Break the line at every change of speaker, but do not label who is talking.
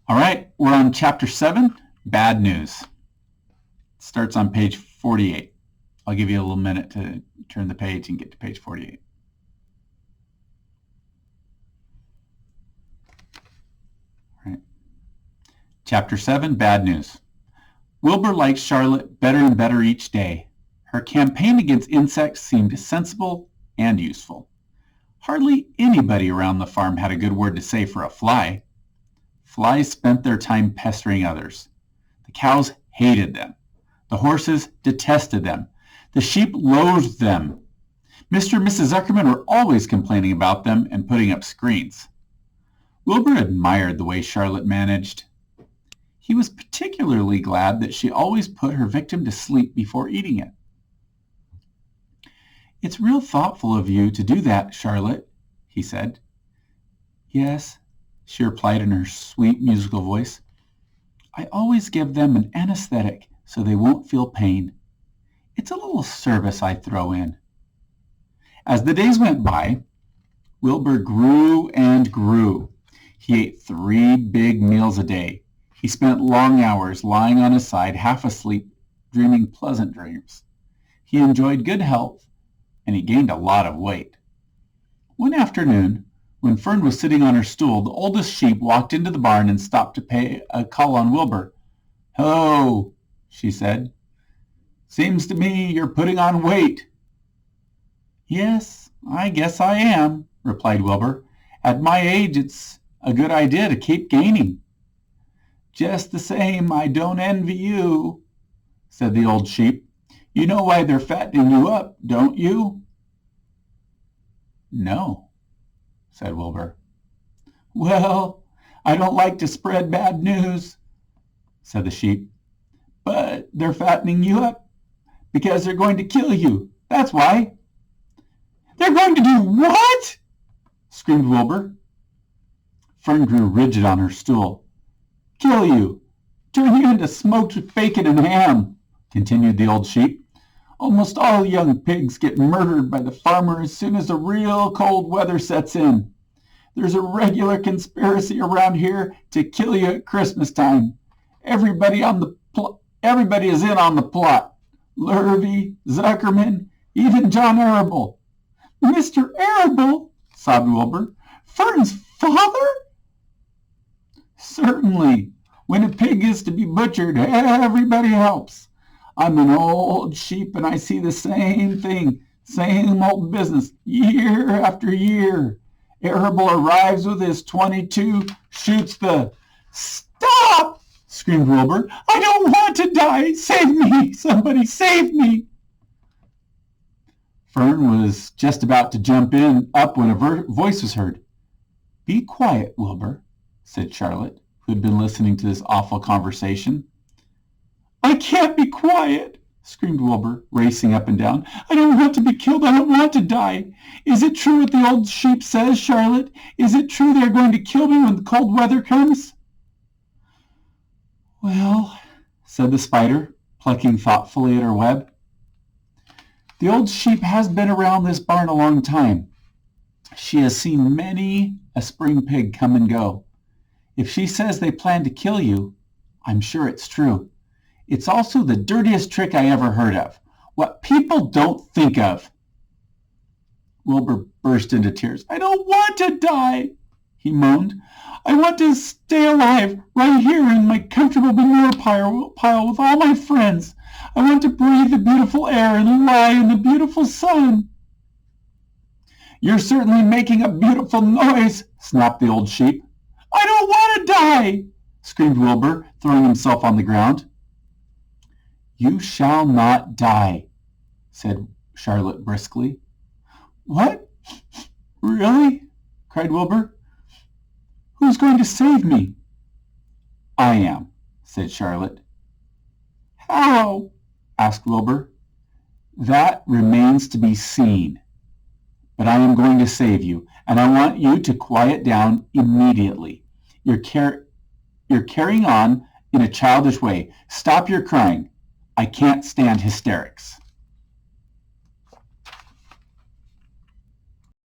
All right, we're on chapter 7, bad news. It starts on page 48. I'll give you a little minute to turn the page and get to page 48. All right. Chapter 7, bad news. Wilbur liked Charlotte better and better each day. Her campaign against insects seemed sensible and useful. Hardly anybody around the farm had a good word to say for a fly. Flies spent their time pestering others. The cows hated them. The horses detested them. The sheep loathed them. Mr. and Mrs. Zuckerman were always complaining about them and putting up screens. Wilbur admired the way Charlotte managed. He was particularly glad that she always put her victim to sleep before eating it. "It's real thoughtful of you to do that, Charlotte," he said. "Yes," she replied in her sweet musical voice. "I always give them an anesthetic so they won't feel pain. It's a little service I throw in." As the days went by, Wilbur grew and grew. He ate 3 big meals a day. He spent long hours lying on his side, half asleep, dreaming pleasant dreams. He enjoyed good health, and he gained a lot of weight. One afternoon, when Fern was sitting on her stool, the oldest sheep walked into the barn and stopped to pay a call on Wilbur. "Hello," she said. "Seems to me you're putting on weight." "Yes, I guess I am," replied Wilbur. "At my age, it's a good idea to keep gaining." "Just the same, I don't envy you," said the old sheep. "You know why they're fattening you up, don't you?" "No," said Wilbur. "Well, I don't like to spread bad news," said the sheep, "but they're fattening you up because they're going to kill you. That's why." "They're going to do what?" screamed Wilbur. Fern grew rigid on her stool. "Kill you. Turn you into smoked bacon and ham," continued the old sheep. "Almost all young pigs get murdered by the farmer as soon as the real cold weather sets in. There's a regular conspiracy around here to kill you at Christmas time. Everybody is in on the plot. Lurvy, Zuckerman, even John Arable." "Mr. Arable?" sobbed Wilbur. "Fern's father?" "Certainly. When a pig is to be butchered, everybody helps. I'm an old sheep and I see the same thing, same old business, year after year. Arable arrives with his .22, shoots the—" "Stop!" screamed Wilbur. "I don't want to die. Save me! Somebody save me!" Fern was just about to jump up when a voice was heard. "Be quiet, Wilbur," said Charlotte, who had been listening to this awful conversation. "I can't be quiet," screamed Wilbur, racing up and down. "I don't want to be killed. I don't want to die. Is it true what the old sheep says, Charlotte? Is it true they're going to kill me when the cold weather comes?" "Well," said the spider, plucking thoughtfully at her web, "the old sheep has been around this barn a long time. She has seen many a spring pig come and go. If she says they plan to kill you, I'm sure it's true. It's also the dirtiest trick I ever heard of. What people don't think of." Wilbur burst into tears. "I don't want to die," he moaned. "I want to stay alive right here in my comfortable manure pile with all my friends. I want to breathe the beautiful air and lie in the beautiful sun." "You're certainly making a beautiful noise," snapped the old sheep. "I don't want to die," screamed Wilbur, throwing himself on the ground. "You shall not die," said Charlotte briskly. "What? Really?" cried Wilbur. "Who's going to save me?" "I am," said Charlotte. "How?" asked Wilbur. "That remains to be seen. But I am going to save you, and I want you to quiet down immediately. You're carrying on in a childish way. Stop your crying. I can't stand hysterics."